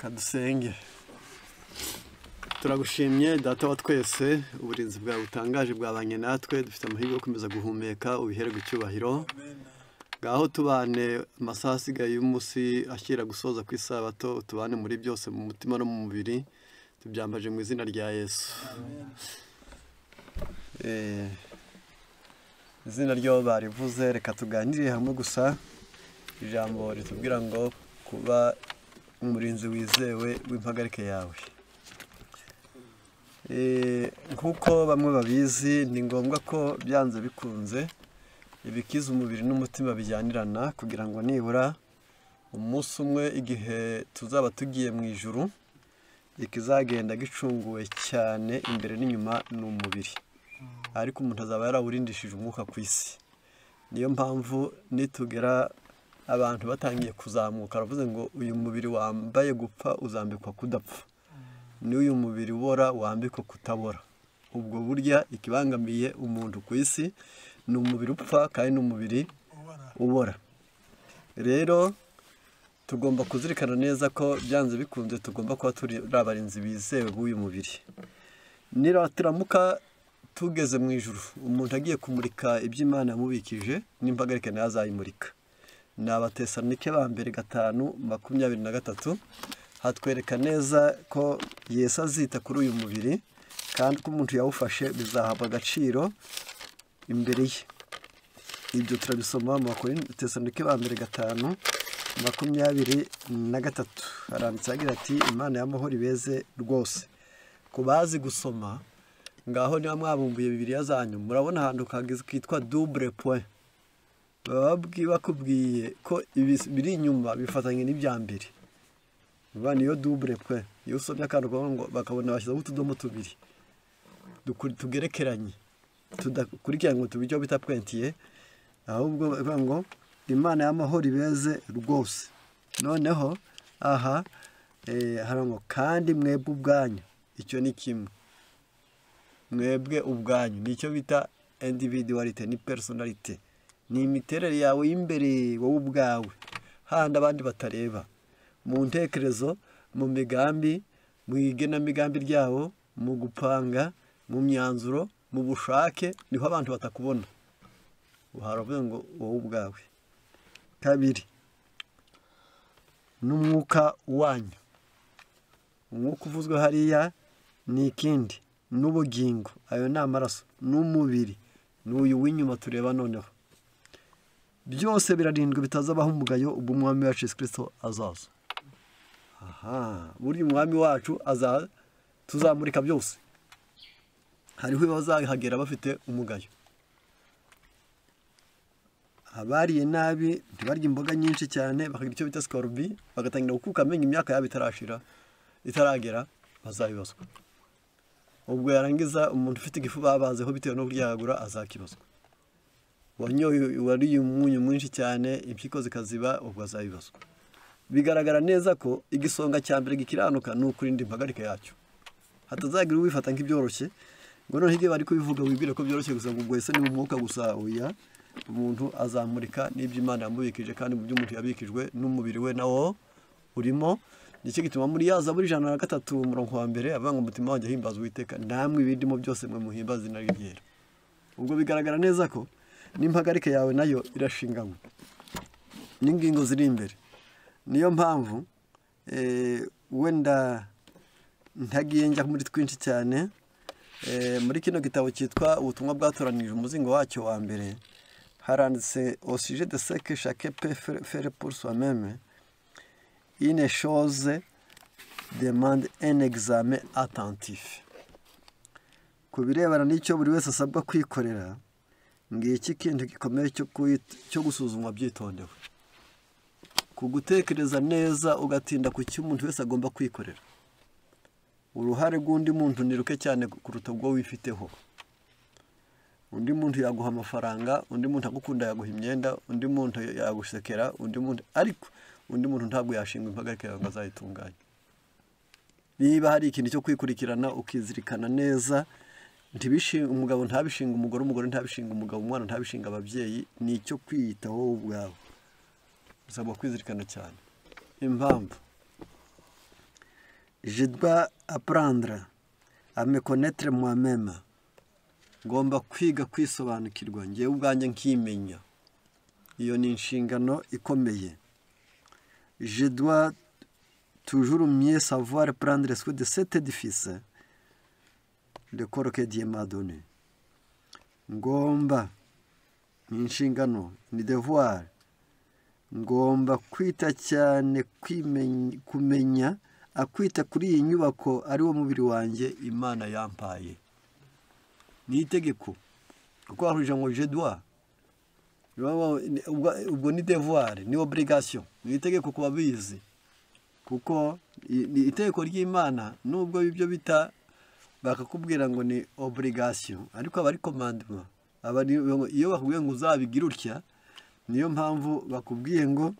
Kadusenge turagushimye data wa twese uburinzi bwawe butangaje bwabanye natwe dufite amahirwe yo gukomeza guhumeka ubihere gucyubahiro ngaho tubane amasaha asigaye y'umunsi ashyira gusoza ku isabato tubane muri byose mu mutima no mu mubiri tubyambaje mu izina rya Yesu izina ryo barivuze reka tuganirire hamwe gusa ijambo ritubwira ngo kuba umurinzi wizewe w'impagarike yawe nkuko bamwe babizi ni ngombwa ko byanze bikunze ibikiza umubiri n'umutima bijyanirana kugira ngo nibura umunsi umwe igihe tuzaba tugiye mu ijuru ikizagenda gicunguwe cyane imbere n'inyuma n'umubiri ariko umuntu azaba yarawurindishije umwuka ku isi niyo mpamvu nitugera abantu batangiye kuzamuka aravuze ngo uyu mubiri wambaye gupfa uzambikwa kudapfa n'uyu mubiri ubora wambikwa kutabora ubwo burya ikibangamiye umuntu ku isi ni umubiri upfa kandi n'umubiri ubora rero tugomba kuzirikana neza ko byanze bikunze tugomba kuba turi abarinzi bizewe b'uyu mubiri turamuka tugeze mu ijuru umuntu agiye kumurika iby'Imana yamubikije n'impagarike nayo azayimurika ni Abatesalonike ba mbere 5:23 hatwereka neza ko Yesu azita kuri uyu mubiri kandi ko umuntu yawufashe bizahabwa agaciro imbere ye ibyo turabisoma mu Batesalonike ba mbere 5:23 haranditse agira ati Imana y'amahoro ibeze rwose ku bazi gusoma ngaho niba mwabumbuye Bibiliya zanyu murabona ahantu kitwa double point bakubwiye ko biri inyuma bifatanye n'ibyambere niyo double point iyo usomye akantu ngo bakabona bashyizeho utudomo tubiri tugerekeranye tudakurikiranye ngo tubijyo bita pointier ahubwo ngo Imana y'amahoro ibeze rwose noneho aha harango kandi mwebwe ubwanyu icyo ni kimwe mwebwe ubwanyu nicyo bita individuality ni personality ni imiterere yawe y'imbere wowe ubwawe handi abandi batareba mu ntekerezo mu migambi mu igenamigambi ryawo mu gupanga mu myanzuro mu bushake niho abantu batakubona uharavuze ngo wowe ubwawe kabiri n'umwuka wanyu umwuka uvuzwe hariya ni ikindi n'ubugingo ayo ni amaraso n'umubiri n'uyu w'inyuma tureba noneho byose birarindwe bitazabaho umugayo ubwo umwami wacu Yesu Kristo azaza buri umwami wacu azaza tuzamurika byose hariho bazahagera bafite umugayo abariye nabi ntibarya imboga nyinshi cyane bakagira icyo bita scorbi bagatangira gukuka amenyo imyaka yabo itaragera bazabibazwa ubwo yarangiza umuntu ufite igifu babazeho bitewe no kuryagura azakibazwa wanyoye wariye umunyu mwinshi cyane impyiko zikaziba ubwo azabibazwa bigaragara neza ko igisonga cya mbere gikiranuka ni ukurinda impagarike yacyo hatazagira uwifata nk'ibyoroshye ngo none igihe bari kubivuga wibwire ko byoroshye gusa ngo ubwo ese ni mu mwuka gusa oya umuntu azamurika n'iby'Imana yamubikije kandi mu by'umuntu yabikijwe n'umubiri we nawo urimo nicyo gituma muri Zaburi 103 umurongo wa mbere avuga ngo umutima wanjye himbaza Uwiteka namwe ibindimo byose mwe muhimbaza izina rye ubwo bigaragara neza ko n'impagarike yawe nayo irashinganywe n'ingingo ziri imbere niyo mpamvu wenda ntagiye njya muri twinshi cyane muri kino gitabo cyitwa ubutumwa bwatoranije umuzingo wacyo wa mbere haranditse au sujet de ce que chacun peut faire pour soi-même une chose demande un examen attentif ku birebana n'icyo buri wese asabwa kwikorera ngiki kintu gikomeye cyo gusuzumwa byitondewe kugutekereza neza ugatinda ku cyo umuntu wese agomba kwikorera uruhare rw'undi muntu niruke cyane kuruta ubwo wifiteho undi muntu yaguha amafaranga undi muntu agukunda yaguha imyenda undi muntu yagusekera ariko undi muntu ntabwo yashinga impagarike yawe ngo azayitunganye niba hari ikintu cyo kwikurikirana ukizirikana neza umugabo ntabishinga umugore umugore ntabishinga umugabo umwana ntabishinga ababyeyi ni icyo kwiyitaho ubwawe usabwa kwizirikana cyane impamvu je dois apprendre à me connaître moi-même. Ngomba kwiga kwisobanukirwa ngewe ubwanjye nkimenya. Iyo ni inshingano ikomeye. Je dois toujours mieux savoir prendre soin de cet édifice, le corps que Dieu m'a donné. Ngomba ni inshingano, ni devoir. Ngomba kwita cyane kumenya akwita kuri iyi nyubako ari wo mubiri wanjye Imana yampaye. Ni itegeko kuko ahurije ngo je dois, ubwo ni devoir, ni obligation, ni itegeko kuba bizi kuko ni itegeko ry'Imana. Nubwo ibyo bita bakakubwira ngo ni obligation, ariko aba ari commandement. Iyo bakubwiye ngo uzabigira utya, niyo mpamvu bakubwiye ngo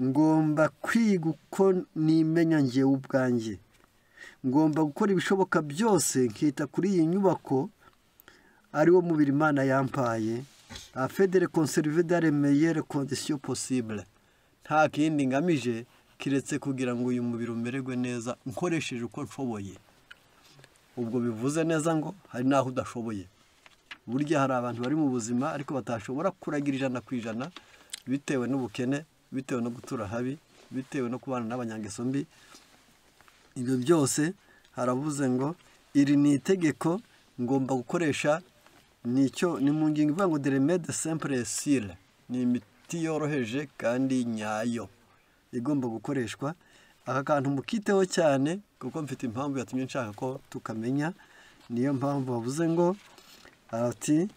ngomba kwiga uko nimenya njyewe ubwanjye. Ngomba gukora ibishoboka byose nkita kuri iyi nyubako ari wo mubiri Imana yampaye, afin de conserver dans les meilleures conditions possibles. Nta kindi ngamije kiretse kugira ngo uyu mubiri umererwe neza nkoresheje uko nshoboye. Ubwo bivuze neza ngo hari naho udashoboye. Burya hari abantu bari mu buzima ariko batashobora kuragira 100% bitewe n'ubukene, bitewe no gutura habi, bitewe no kubana n'abanyangeso mbi. Ibyo byose haravuze ngo iri ni itegeko ngomba gukoresha. Nicyo ni mu ngingo ivuga ngo de remede simple et sûr, ni imiti yoroheje kandi nyayo igomba gukoreshwa. Aka kantu mukiteho cyane kuko mfite impamvu yatumye nshaka ko tukamenya. Niyo mpamvu bavuze ngo ati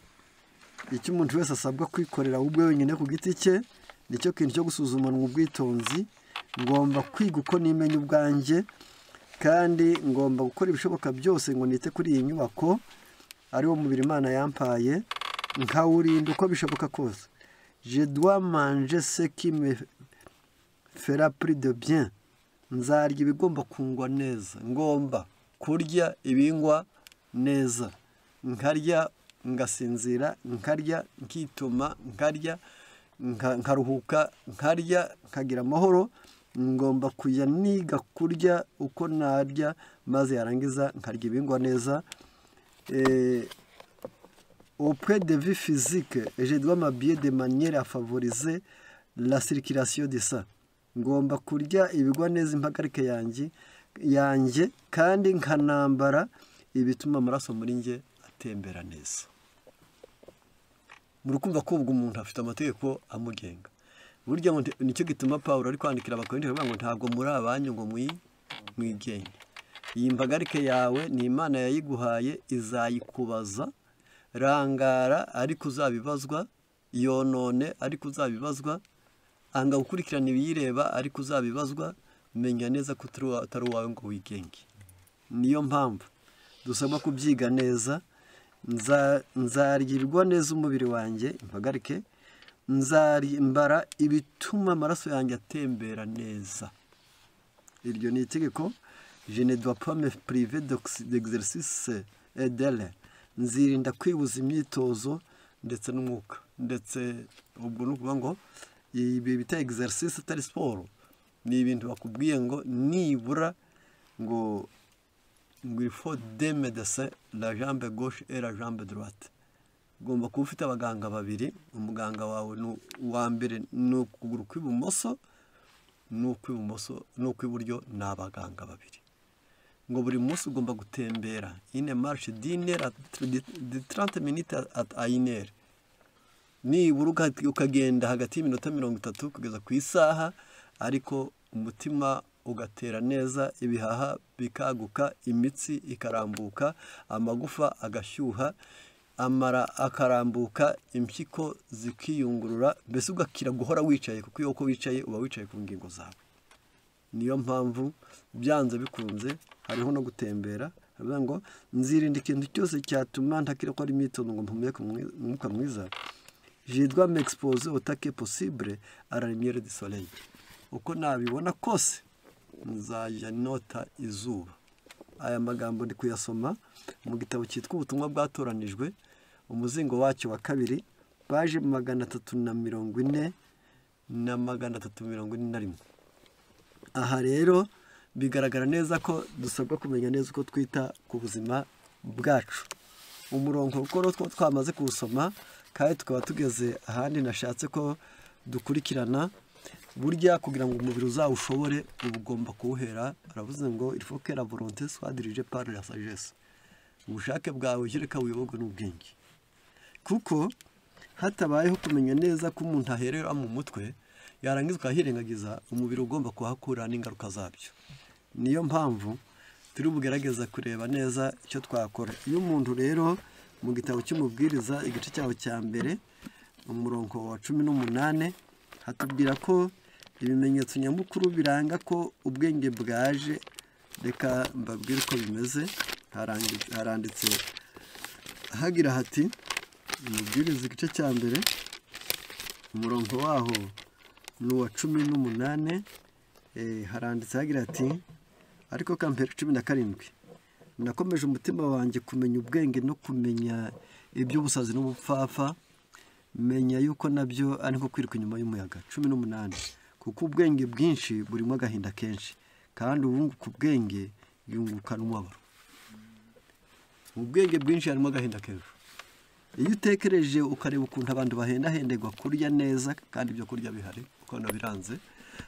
icyo umuntu wese asabwa kwikorera ubwe wenyine ku giti cye nicyo kintu cyo gusuzumanwa ubwitonzi. Ngomba kwiga uko nimenya ubwanjye kandi ngomba gukora ibishoboka byose ngo nite kuri iyi nyubako ari wo mubiri Imana yampaye, nkawurinda uko bishoboka kose. Je dois manger ce qui me fera plus de bien. Nzarya ibigomba kungwa neza. Ngomba kurya ibingwa neza. Nkarya ngasinzira, nkarya nkituma, nkarya nkaruhuka, nkarya nkagira amahoro. Ngomba kujya niga kurya uko narya maze yarangiza nkarya ibingwa neza. Auprès de vie physique, je dois m'habiller de manière à favoriser la circulation du sang. Ngomba kurya ibigwa neza impagarike yanjye kandi nkanambara ibituma amaraso muri nge atembera neza. Murukumva ko ubwo umuntu afite amategeko amugenga. Burya ngo nicyo gituma Paulo ari kwandikira abakorinto avuga ngo ntabwo muri abanyu ngo mwigenge. Iyi mpagarike yawe ni Imana yayiguhaye, izayikubaza. Rangara ariko uzabibazwa, yonone ariko uzabibazwa, anga gukurikirana ibiyireba ariko uzabibazwa. Menya neza ko utari uwawe ngo wigenge. Niyo mpamvu dusabwa kubyiga neza. Nzaryirwa neza umubiri wanjye impagarike, nzarimbara ibituma amaraso yanjye atembera neza. Iryo ni itegeko. Je ne dois pas me priver d'exercice et d'aile. Nzirinda kwibuza imyitozo ndetse n'umwuka. Ndetse ubwo nukuvuga ngo ibi bita exercice atari sport. Ni ibintu bakubwiye ngo nibura ngo il faut deux médecins, la jambe gauche et la jambe droite. Ugomba kuba ufite abaganga babiri. Umuganga wawe wa mbere ni ukuguru kw'ibumoso, n'ukw'iburyo ni abaganga babiri. Ngo buri munsi ugomba gutembera une marche d'une heure de 30 minutes à une heure. Nibura ukagenda hagati y'iminota 30 kugeza ku isaha, ariko umutima ugatera neza, ibihaha bikaguka, imitsi ikarambuka, amagufa agashyuha, amara akarambuka, impyiko zikiyungurura, mbese ugakira guhora wicaye kuko iyo uko wicaye uba wicaye ku ngingo zawe. Niyo mpamvu byanze bikunze hariho no gutembera. Avuga ngo nzirinda ikintu cyose cyatuma ntakira ko ari imyitozo ngo mpumeke umwuka mwiza. Je dois m'exposer autant que possible à la lumière du soleil. Uko nabibona kose nzajya nota izuba. Aya magambo ndi kuyasoma mu gitabo cyitwa ubutumwa bwatoranijwe, umuzingo wacyo wa 2, page 340 na 341. Aha rero bigaragara neza ko dusabwa kumenya neza uko twita ku buzima bwacu. Umurongo uko twamaze kuwusoma kandi tukaba tugeze ahandi nashatse ko dukurikirana. Burya kugira ngo umubiri uzawushobore uba ugomba kuwuhera, aravuze ngo il faut que la volonté soit dirigée par la sagesse. Ubushake bwawe kereka wiyoborwe n'ubwenge, kuko hatabayeho kumenya neza ko umuntu aherera mu mutwe yarangiza ukahirengagiza, umubiri ugomba kuhakura n'ingaruka zabyo. Niyo mpamvu turi bugerageza kureba neza icyo twakora. Iyo umuntu rero mu gitabo cy'umubwiriza igice cyaho cya mbere umurongo wa 18 hatubwira ko ibimenyetso nyamukuru biranga ko ubwenge bwaje. Reka mbabwire uko bimeze. Haranditse hagira hati umubwiriza igice cya mbere umurongo waho ni uwa 18. Haranditse hagira hati ariko kampere 17 nakomeje umutima wanjye kumenya ubwenge no kumenya iby'ubusazi n'ubupfafa, menya yuko nabyo ari nko kwiruka inyuma y'umuyaga. 18 kuko ubwenge bwinshi burimo agahinda kenshi, kandi ubunguka ubwenge yungukana umubabaro. Ubwenge bwinshi harimo agahinda kenshi. Iyo utekereje ukareba ukuntu abantu bahendahendegwa kurya neza, kandi ibyo kurya bihari uko biranze,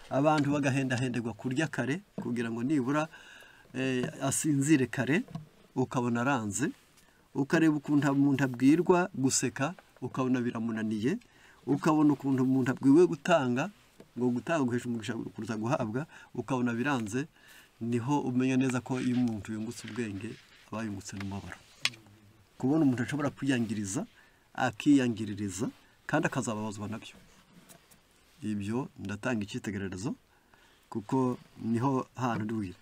abantu bagahendahendegwa kurya kare kugira ngo nibura asinzire kare, ukabona aranze. Ukareba ukuntu umuntu abwirwa guseka ukabona biramunaniye, ukabona ukuntu umuntu abwiwe gutanga ngo gutanga guhesha umugisha kuruta guhabwa, ukabona biranze. Niho umenya neza ko iyo umuntu yungutse ubwenge aba yungutse n'umubabaro. Kubona umuntu ashobora kwiyangiriza akiyangiririza kandi akazababazwa nabyo, ibyo ndatanga icyitegererezo kuko niho hantu ndubwira.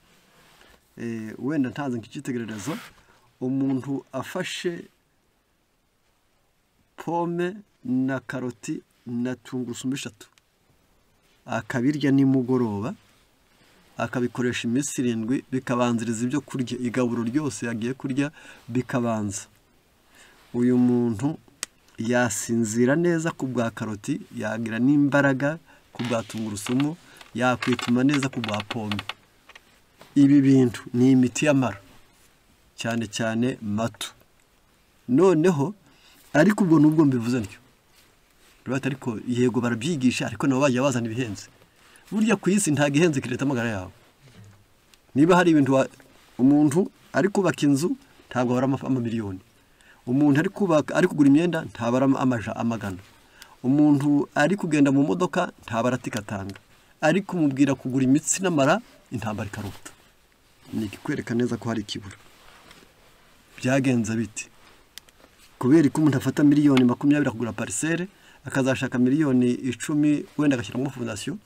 Wenda ntanze nk'icyitegererezo, umuntu afashe pome na karoti na tungurusumu 3 akabirya nimugoroba, akabikoresha iminsi 7 bikabanziriza ibyo kurya, igaburo ryose yagiye kurya bikabanza, uyu muntu yasinzira neza ku bwa karoti, yagira n'imbaraga ku bwa tungurusumu, yakwituma neza ku bwa pome. Ibi bintu ni imiti y'amara cyane cyane mato. Noneho ariko ubwo nubwo mbivuze ntyo rwata, ariko yego barabyigisha, ariko nabo bajya bazana ibihenze. Burya ku isi nta gihenze kireta amagara yawe. Niba hari ibintu umuntu ari kubaka inzu ntabwo bara amamiliyoni, umuntu ari kugura imyenda ntabara amagana, umuntu ari kugenda mu modoka ntabara tikatanga, ariko umubwira kugura imitsi n'amara intambara ikaruta. Ni ikikwereka neza ko hari ikibura. Byagenza biti? Kubera ko umuntu afata miliyoni 20 kugura parcelle, akazashaka miliyoni 10 wenda agashyiramo fondation,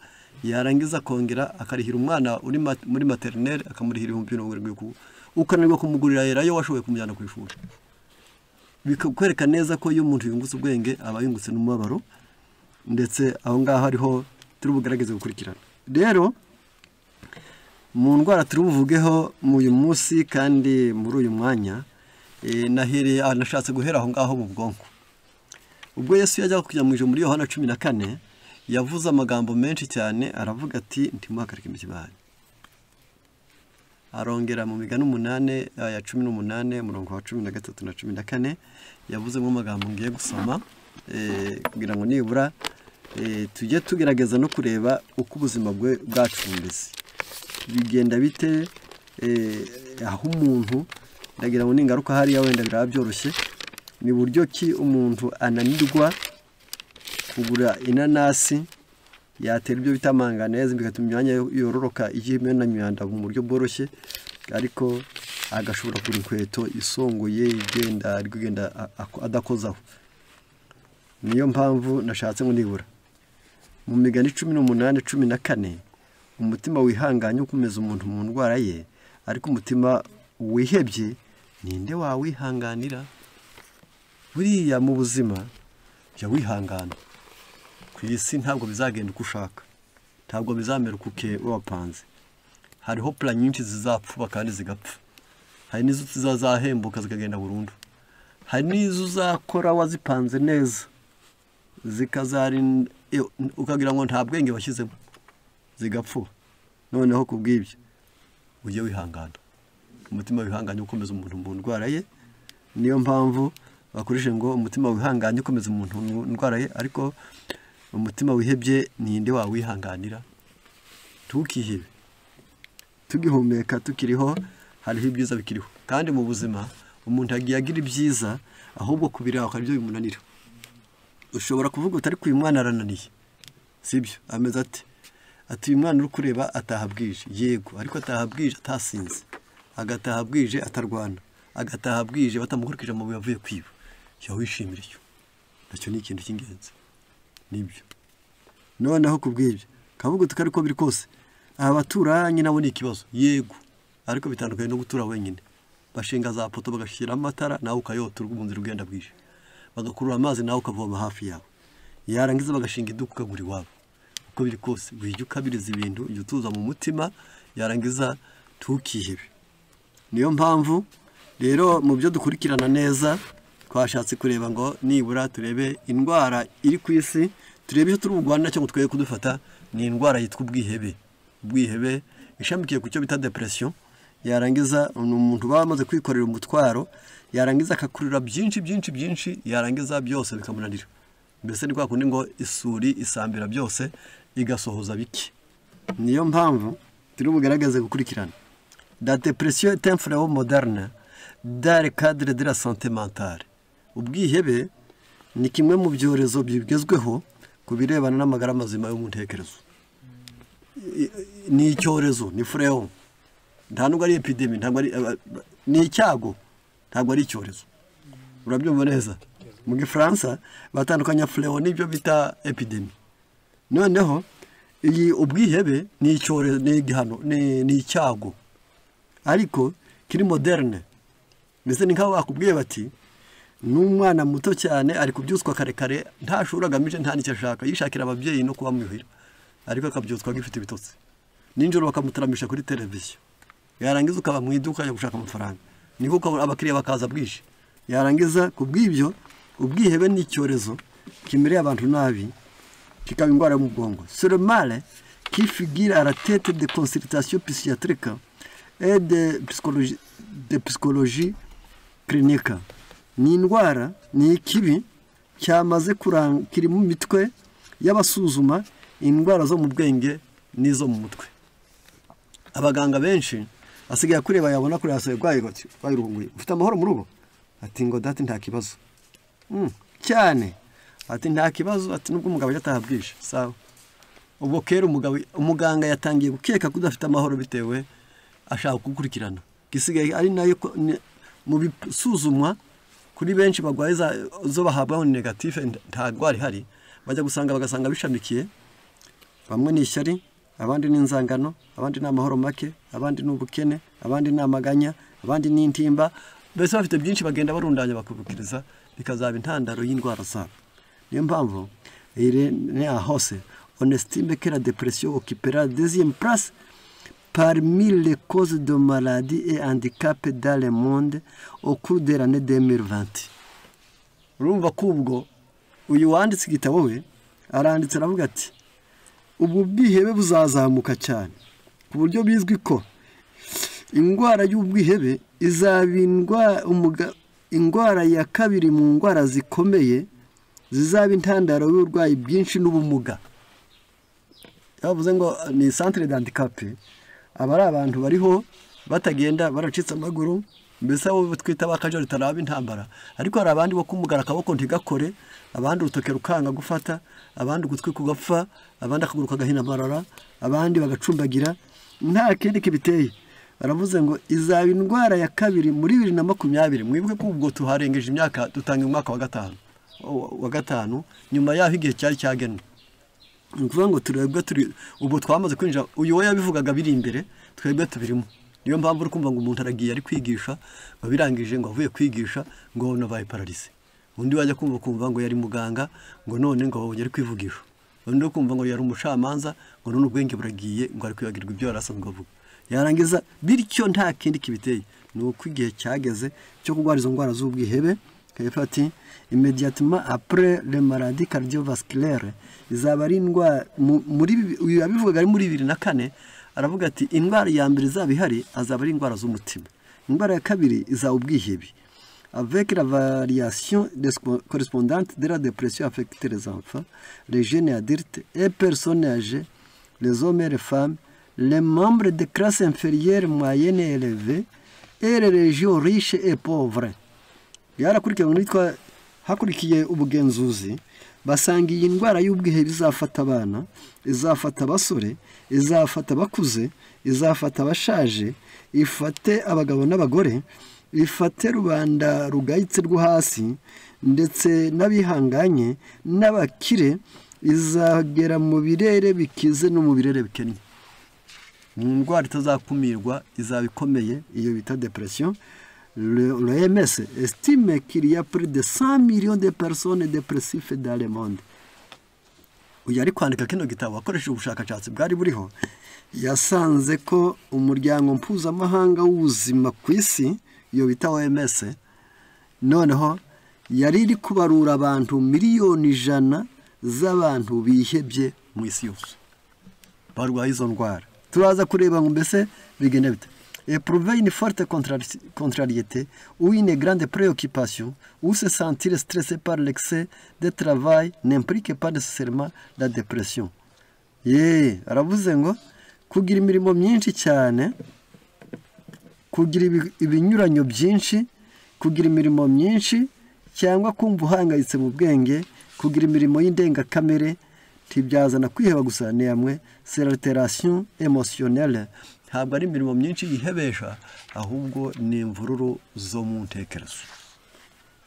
yarangiza kongera akarihira umwana uri muri maternelle akamurihira 70,000, ukananirwa kumugurira yerayo washoboye kumujyana ku ishuri. Bikakwereka neza ko iyo umuntu yungutse ubwenge aba yungutse n'umubabaro, ndetse aho ngaho ariho turi bugerageze gukurikirana. Rero mu ndwara turi buvugeho mu uyu munsi kandi muri uyu mwanya, nahereye anashatse guhera aho ngaho mu bwonko. Ubwo Yesu yajyaga kujya mu ijuru muri Yohana 14 yavuze amagambo menshi cyane, aravuga ati ntimuhagarike imitima yanyu. Arongera mu migani 8 ya 18 umurongo wa 13 na 14 yavuze mu magambo ngiye gusoma kugira ngo nibura tujye tugerageza no kureba uko ubuzima bwacu bumeze bigenda bite, aho umuntu ndagira ngo ningaruka hariya wenda biraba byoroshye. Ni buryo ki umuntu ananirwa kugura inanasi, yatera ibyo bita manganese bigatuma imyanya yororoka igimena myanda mu buryo bworoshye, ariko agashobora kugura inkweto isongoye igenda adakozaho. Niyo mpamvu nashatse ngo nibura mu migani 18-14 umutima wihanganye ukomeza umuntu mu ndwara ye, ariko umutima wihebye ninde wawihanganira? Buriya mu buzima jya wihangana. Ku isi ntabwo bizagenda uko ushaka, ntabwo bizamera uko wapanze. Hariho plan nyinshi zizapfuba kandi zigapfa, hari n'izo zizahembuka zikagenda burundu, hari n'izo uzakora wazipanze neza zikazarinda ukagira ngo nta bwenge bashyizemo zigapfuba. Noneho kubw'ibyo ujye wihangana. Umutima wihanganye ukomeza umuntu mu ndwara ye, niyo mpamvu bakoresheje ngo umutima wihanganye ukomeza umuntu mu ndwara ye, ariko umutima wihebye ninde wawihanganira? Tukihebe, tugihumeka tukiriho, hariho ibyiza bikiriho. Kandi mu buzima umuntu agiye agira ibyiza, ahubwo kubireba akaba ibyo bimunanira. Ushobora kuvuga utari ku uyu mwana arananiye, sibyo? Ameze ati uyu mwana uri kureba ataha bwije, yego, ariko ataha bwije atasinze, agataha bwije atarwana, agataha bwije batamukurikije mu yavuye kwiba. Yawishimira icyo, nacyo ni ikintu cy'ingenzi. Nibyo noneho kubwibyo kavuga tukari ko biri kose abaturanye nabo ni ikibazo, yego, ariko bitandukanye no gutura wenyine. Bashinga za poto bagashira amatara, nawe ukayota urw'umunzi rugenda bwije, bagakurura amazi nawe ukavoma hafi yawe, yarangiza bagashinga iduka ukagura iwabo. Uko biri kose wije ukabiriza ibintu, ujye utuza mu mutima, yarangiza tukihebe. Niyo mpamvu rero mu byo dukurikirana neza twashatse kureba ngo nibura turebe indwara iri ku isi, turebe icyo turi bugwana cyo tweye kudufata. Ni indwara yitwa ubwihebe. Ubwihebe ishamikiye ku cyo bita depression. Yarangiza umuntu bamaze kwikorera umutwaro, yarangiza akakurira byinshi, yarangiza byose bikamunanira. Mbese ni kwa kundi ngo isuri isambira byose igasohoza biki. Niyo mpamvu turi bugaragaze gukurikirana. La dépression est un fléau moderne dans le cadre de la santé mentale. Ubwihebe ni kimwe mu byorezo bigezweho ku birebana n'amagara mazima yo mu ntekerezo. Ni icyorezo, ni fléau. Nta nubwo ari epidemi, ntabwo ari ni icyago, ntabwo ari icyorezo. Urabyumva neza? Mu Gifaransa batandukanya fléau n'ibyo bita epidemi. Noneho iyi ubwihebe ni icyorezo, ni igihano, ni icyago, ariko kiri moderne. Mbese ni nkaho bakubwiye bati n'umwana muto cyane ari kubyutswa kare ntashobora agamije nta nicyo ashaka, yishakira ababyeyi no kuba muhira, ariko akabyutswa gifite ibitotsi. Ninjoro bakamutaramisha kuri televiziyo, yarangiza ukaba mu iduka yo gushaka amafaranga, niko abakiriya bakaza bwije. Yarangiza kubw'ibyo ubwihebe ni icyorezo kimereye abantu nabi, kikaba indwara yo mu bwongo. C'est le mal qui figure à la tête des consultations psychiatriques et de psychologie clinique. Ni indwara, ni ikibi cyamaze kiri mu mitwe y'abasuzuma indwara zo mu bwenge n'izo mu mutwe. Abaganga benshi asigaye kureba yabona kuri yasoye rwayirunguye, ufite amahoro mu rugo? Ati ngo dati nta kibazo. Cyane ati nta kibazo, ati nubwo umugabo yatahabwisha sawa. Ubwo kera umuganga yatangiye gukeka kudafite amahoro bitewe ashaka gukurikirana. Gisigaye ari nayo mu bisuzumwa kuri benshi bagwaye zo bahabwa negative ntagwari hari, bajya gusanga bagasanga bishamikiye, bamwe ni ishyari, abandi ni inzangano, abandi ni amahoro make, abandi ni ubukene, abandi ni amaganya, abandi ni intimba. Mbese bafite byinshi bagenda barundanya bakubukiriza, bikazaba intandaro y'indwara zabo. Niyo mpamvu ne hose on estime que la dépression occupera la deuxième place parmi les causes de maladies et handicaps dans le monde au cours de l'année 2020. Urumva kubwo uyu wanditse igitabo we aranditse aravuga ati ubu bwihebe buzazamuka cyane ku buryo bizwi ko indwara y'ubwihebe izabindwa indwara ya kabiri mu ndwara zikomeye zizaba intandaro y'uburwayi bwinshi n'ubumuga. Yavuze ngo ni centre d'handicap, abari abantu bariho batagenda baracitse amaguru, mbese abo twita bakajori taraba intambara, ariko hari abandi bo kumugara akaboko ntigakore, abandi urutoke rukanga gufata, abandi ugutwi kugapfa, abandi akaguruka gahina marara, abandi bagacumbagira, nta kindi kibiteye. Baravuze ngo izaba indwara ya kabiri muri 2020. Mwibuke ko ubwo tuharengeje imyaka, dutanga umwaka wa gatanu nyuma yaho igihe cyari cyagenwe. Ukuvuga ngo turebwe turi ubu twamaze kwinjira, uyu we yabivugaga biri imbere, twebwe tubirimo. Niyo mpamvu uri kumva ngo umuntu aragiye ari kwigisha, babirangije ngo avuye kwigisha ngo nabaye paralyse. Undi wajya kumva ngo yari muganga, ngo none ngo yari kwivugisha. Undi kumva ngo yari umucamanza, ngo none ubwenge buragiye, ngo ari kwibagirwa ibyo yarasanzwe avuga. Yarangiza bityo nta kindi kibiteye, nuko igihe cyageze cyo kurwara izo ndwara z'ubwihebe. Kayifati immédiatement après les maladies cardiovasculaires izaba ari indwara muri yabivuga ari muri 2004, aravuga ati indwara ya mbere izaba ihari azaba ari indwara z'umutima, indwara ya kabiri izaba ubwihebe, avec la variation correspondante de la dépression affecte les enfants, les jeunes adultes et personnes âgées, les hommes et les femmes, les membres de classe inférieure, moyenne et élevée, et les régions riches et pauvres. Hakurikiye ubugenzuzi basanga iyi ndwara y'ubwihebe izafata abana, izafata abasore, izafata abakuze, izafata abashaje, ifate abagabo n'abagore, ifate rubanda rugayitse rwo hasi ndetse n'abihanganye n'abakire, izagera mu birere bikize no mu birere bikennye. Ni indwara itazakumirwa, izaba ikomeye, iyo bita depression. L'OMS estime qu'il y a plus de 100 millions de personnes dépressives dans le monde. Uyu ari kwandika kino gitabo akoresheje ubushakashatsi bwari buriho, yasanze ko umuryango mpuzamahanga w'ubuzima ku isi, iyo bita OMS, noneho yari iri kubarura abantu miliyoni 100 z'abantu bihebye mu isi yose barwaye izo ndwara. Turaza kureba ngo mbese bigenda bite. Éprouver une forte contrariété ou une grande préoccupation ou se sentir stressé par l'excès de travail n'implique pas nécessairement la dépression. Aravuze ngo kugira imirimo myinshi cyane, kugira ibinyuranyo byinshi, kugira imirimo myinshi cyangwa kumva uhangayitse mu bwenge, kugira imirimo y'indengakamere tibyazana kwiheba gusa. Nemwe c'est l'altération émotionnelle, ntabwo ari imirimo myinshi yihebesha, ahubwo ni imvururu zo mu ntekerezo.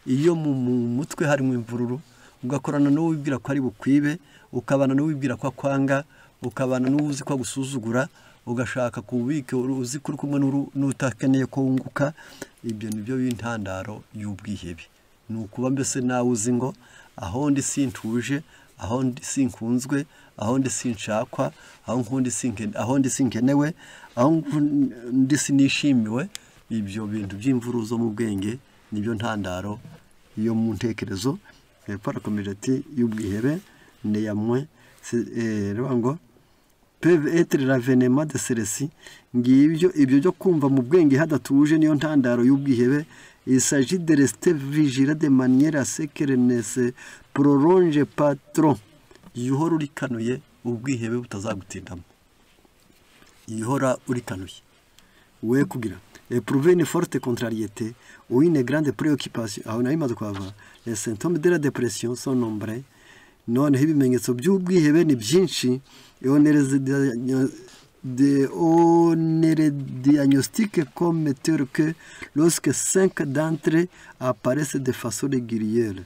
Iyo mu mutwe harimo imvururu, ugakorana n'uwibwira ko ari bukwibe, ukabana n'uwibwira ko akwanga, ukabana n'uzi ko gusuzugura, ugashaka kubika uzi kuri kumwe n'utakeneye ko wunguka, ibyo nibyo b'intandaro y'ubwihebe. Ni ukuba mbese nawe uzi ngo aho ndi sintuje, aho ndi sinkunzwe, aho ndi sinshakwa, aho ndi sinkenewe, aho ndi sinishimiwe. Ibyo bintu by'imvuru zo mu bwenge nibyo ntandaro iyo mu ntekerezo. Parakomeje ati y'ubwihebe néanmoins ngo peuvent être l'avènement de celle-ci, ngibyo ibyo byo kumva mu bwenge hadatuje niyo ntandaro y'ubwihebe. Il s'agit de rester vigilant de manière à ce qu'elle ne se prolonge pas trop. Ihora urikanuye ubwihebe butazagutindamo, ihora urikanuye we kugira éprouver une forte contrariété ou une grande préoccupation. Aho nayo imaze kwava. Les symptômes de la dépression sont nombreux. Noneho ibimenyetso by'ubwihebe ni byinshi. On ne diagnostique comme tel que lorsque 5 d'entre eux apparaissent de façon régulière.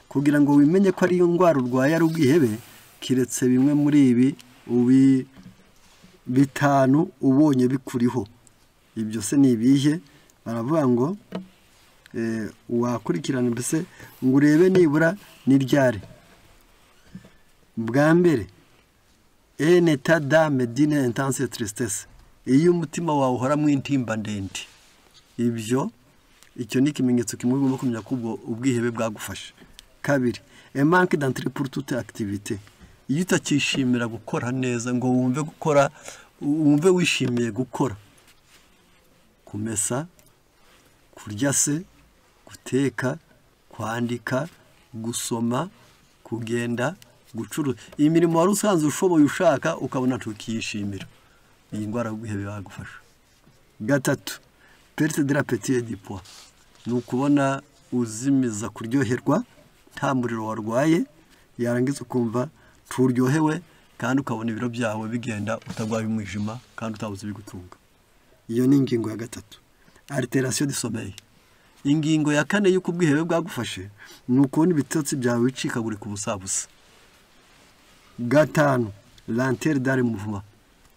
Kugira ngo wimenye ko ari indwara urwaye ari ubwihebe, kiretse bimwe muri ibi bitanu ubonye bikuriho. Ibyo se ni ibihe? Baravuga ngo wakurikirana mbese ngo urebe nibura ni ryari. Bwa mbere, un état d'âme d'une intense tristesse, iyo umutima wawe uhora mu intimba ndende. Icyo ni ikimenyetso kimwe ugomba kumenya ko ubwihebe bwagufasha. Kabiri, un manque d'entrain pour toute activité. Iyo utakishimira gukora neza ngo wumve wishimiye gukora, kumesa, kurya se, guteka, kwandika, gusoma, kugenda, gucuruza, iyi mirimo wari usanzwe ushoboye ushaka ukabona tukiyishimira, iyi ndwara y'ubwihebe yagufasha. Gatatu, perte de l'appétit et du poids, ni ukubona uzimiza kuryoherwa nta muriro warwaye, yarangiza ukumva turyohewe kandi ukabona ibiro byawe bigenda utagwaye umwijima kandi utabuze bigutunga. Iyo ni ingingo ya gatatu. Altération du sommeil. Ingingo ya kane y'uko ubwihebe bwagufashe ni ukubona ibitotsi byawe bicikagurika ubusabusa. Gatanu, lenteur dans le mouvement.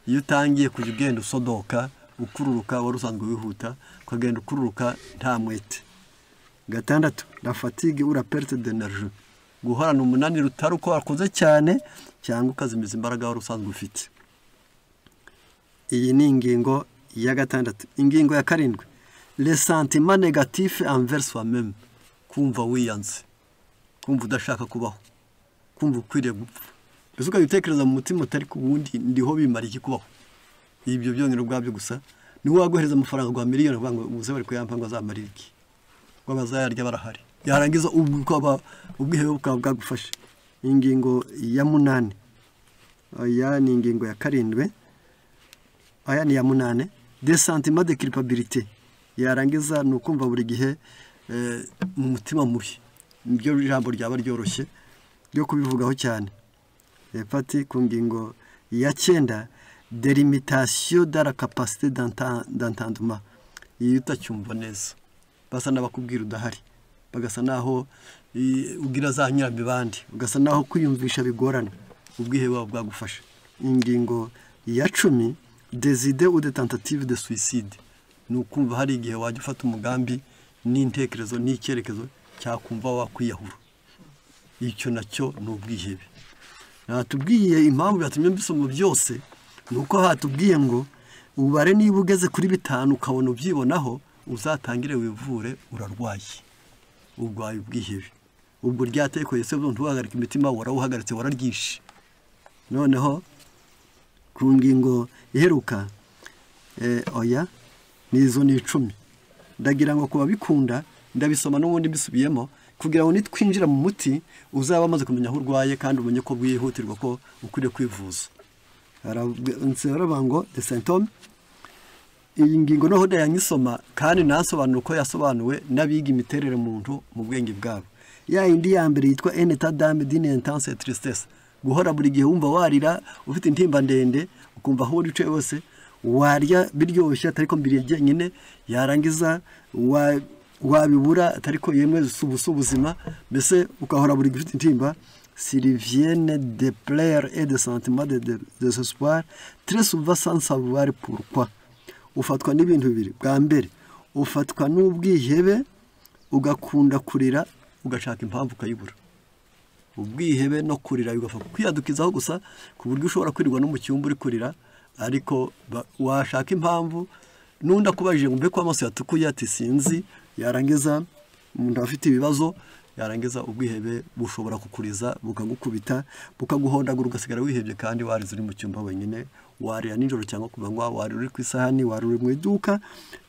Iyo utangiye kujya ugenda usodoka, ukururuka, wari usanzwe wihuta, ukagenda ukururuka nta mwete. Gatandatu, la fatigue ou la perte d'énergie. Guhorana umunaniro utari uko wakoze cyane cyangwa ukazimiza imbaraga wari usanzwe ufite. Iyi ni ingingo ya gatandatu. Ingingo ya karindwi, les sentiments négatifs envers soi-même. Kumva wiyanze, kumva udashaka kubaho, kumva ukwiriye gupfa. Mbese ukabitekereza mu mutima utari ku wundi ndiho bimara iki kubaho. ibyo byonyine ubwabyo gusa niwe waguhereza amafaranga gwa miliyoni uvuga ngo uze bari kuyampa ngo azamarira iki ngo bazayarya barahari yarangiza ubwihebe bukaba bwagufashe. Ingingo ya 8 aya ni ingingo ya 7 aya ni ya 8 des sentiments de culpabilité yarangiza nukumva buri gihe mu mutima mubi nibyo jambo ryaba ryoroshye ryo kubivugaho cyane. Fati ku ngingo ya 9 delimitation de la capacité d'entendement iyo utacyumva neza basa n'abakubwira udahari bagasa naho ugira za nyirabibandi ugasa naho kwiyumvisha bigorana ubwihebe bwa bwagufasha. Ingingo ya 10 des idées ou des tentatives de suicide nukumva hari igihe wajya ufata umugambi n'intekerezo n'icyerekezo cyakumva wakwiyahura icyo nacyo n'ubwihebe. Natubwiye impamvu yatumye mbisoma byose nuko hatubwiye ngo ubare niba ugeze kuri 5 ukabona ubyibonaho uzatangire wivure urarwaye ubwaye ubwihebe ubwo ryatekoye se bwo ntuhagarika imitima warawuhagaritse wararyishe. Noneho ku ngingo iheruka oya nizo ni 10 ndagira ngo kuba bikunda ndabisoma n'ubundi mbisubiyemo kugira ngo nitwinjira mu muti uzaba amaze kumenya aho urwaye kandi umenye ko bwihutirwa ko ukwiriye kwivuza. Arabango de symptômes iyi ngingo noho ndayanyisoma kandi nasobanura uko yasobanuwe n'abiga imiterere muntu mu bwenge bwabo. Ya indi ya mbere yitwa un état d'âme d'une intense tristesse guhora buri gihe wumva warira ufite intimba ndende ukumva aho uri wose warya biryoshye atariko mbiriye nyine yarangiza wabibura atariko yemwe ubuzima mbese ukahora buri gihe ufite intimba. S'il viennent de pleurs et de sentiments de désespoir très souvent sans savoir pourquoi ufatwa n'ibintu bibiri. Bwa mbere ufatwa n'ubwihebe ugakunda kurira ugashaka impamvu ukayibura. Ubwihebe no kurira bigafa kwiyadukizaho gusa ku buryo ushobora kwirirwa no mu cyumba uri kurira ariko washaka impamvu nunda kubajije ngo mbe ko amaso yatukuye ati sinzi yarangiza umuntu afite ibibazo yarangiza ubwihebe bushobora kukuriza bukagukubita bukaguhondagura ugasigara wihebye kandi warize uri mu cyumba wenyine warira nijoro cyangwa kubanywa wari uri ku isahani wari uri mu iduka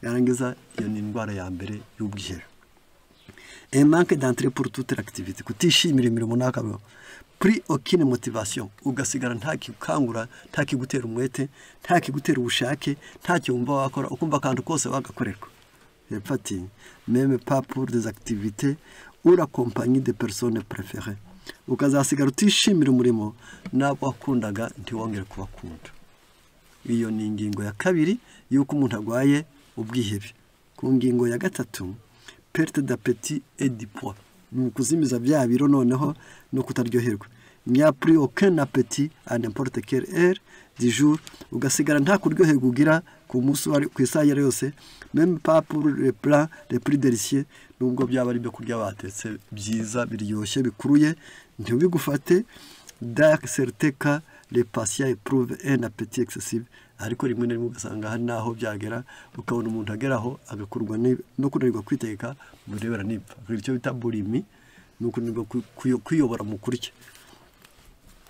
yarangiza iyo ni indwara ya mbere y'ubwihebe. Un manque d'entrée pour toute l'activité kutishimira imirimo nakabo pri aucune motivation ugasigara nta kikangura nta kigutera umwete nta kigutera ubushake nta cyumva wakora ukumva kandi kose wagakorerwa. Fati même pas pour des activités ou la compagnie de personnes préférées ukazasigara utishimira umurimo nabo wakundaga ntiwongere kubakunda. Iyo ni ingingo ya 2 yuko umuntu agwaye ubwihebe. Ku ngingo ya 3 perte d'appétit et du poids nukuzimiza bya biro noneho no kutaryoherwa. Il n'y a plus aucun appétit à n'importe quelle heure du jour ugasigara nta kuryoherwa ugira ku munsi wari ku isaha yose même pas pour le plat les plus délicieux nubwo byaba ari byo kurya batetse byiza biryoshye bikuruye ntibigufate. Dans certains cas les patients éprouvent un appétit excessif ariko rimwe na rimwe ugasanga hari naho byagera ukabona umuntu ageraho agakurwa no kunanirwa kwiteka murebera nipfa icyo bita bulimi no kunanirwa kwiyobora mu kurya.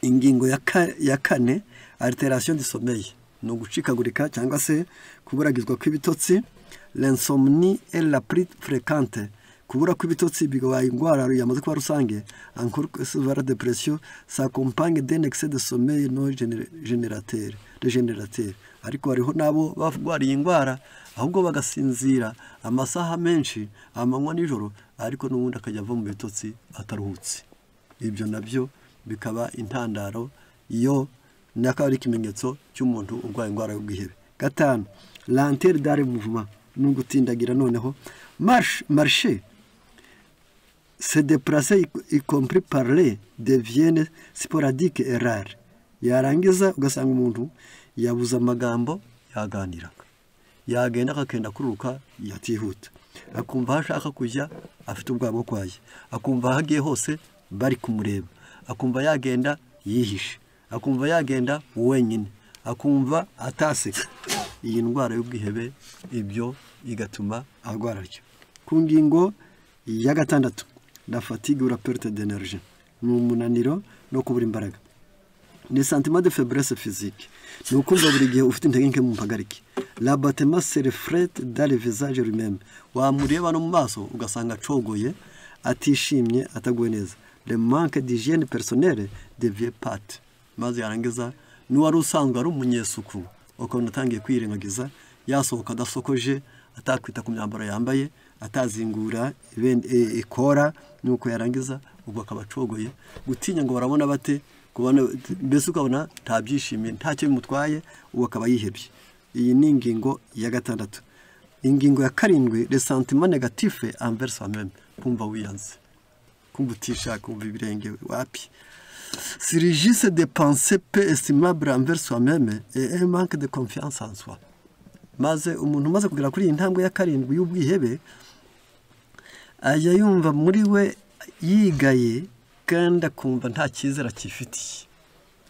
Ingingo ya 4 alteration du sommeil no gucikagurika cyangwa se kuburagizwa kw'ibitotsi. L'insomnie est la plus fréquente kubura kw'ibitotsi bigabaye ingwara yamaze kuba rusange encore que severe dépression s'accompagne d'un excès de sommeil non générateur ariko hariho nabo bavugwariye ingwara ahubwo bagasinzira amasaha menshi amanywa nijoro ariko n'ubundi akajya ava mu bitotsi ataruhutse. Ibyo nabyo bikaba intandaro iyo nakari kimenyetso cy'umuntu urwaye ingwara y'ubwihebe. 5 lenteur dans le mouvement n'ugutindagira noneho marcher se déplacer y compris parler deviennent sporadique et rare yarangiza ugasanga umuntu yabuza amagambo yaganiraga yagenda akakenda kuruka yatihuta akumva ashaka kujya afite ubwabo kwaye akumva hagiye hose bari kumureba akumva yagenda yihishe akumva yagenda wenyine akumva ataseka. Iyi ndwara y'ubwihebe ibyo igatuma arwara ryo. Ku ngingo ya 6 la fatigue ou la perte d'énergie n'umunaniro no kubura imbaraga. les sentiments de faiblesse physique ni ukumva buri gihe ufite intege nke mu mpagarike. L'abattement se reflète dans le visage lui-même, wamureba no mu maso ugasanga acogoye atishimye ataguwe neza. Le manque d'hygiène personnelle devient pâte, maze yarangiza n'uwari usanzwe ari umunyesuku ukabona atangiye kwirengagiza, yasohoka adasokoje, atakwita ku myambaro yambaye, atazingura ikora, nuko yarangiza ubwo akaba acogoye, gutinya ngo barabona bate, kubona mbese ukabona nta byishimiye, ntacyo bimutwaye, uwo akaba yihebye. Iyi ni ingingo ya gatandatu. Ingingo ya karindwi, les sentiments négatifs envers soi-même, kumva wiyanze, kumva utishaka, kumva ibirenge wapi. S'il s'agisse de pensées peu estimables envers soi-même et un manque de confiance en soi. Maze umuntu umaze kugera kuri iyi ntambwe ya karindwi y'ubwihebe, ajya yumva muri we yigaye kandi akumva nta cyizere akifitiye.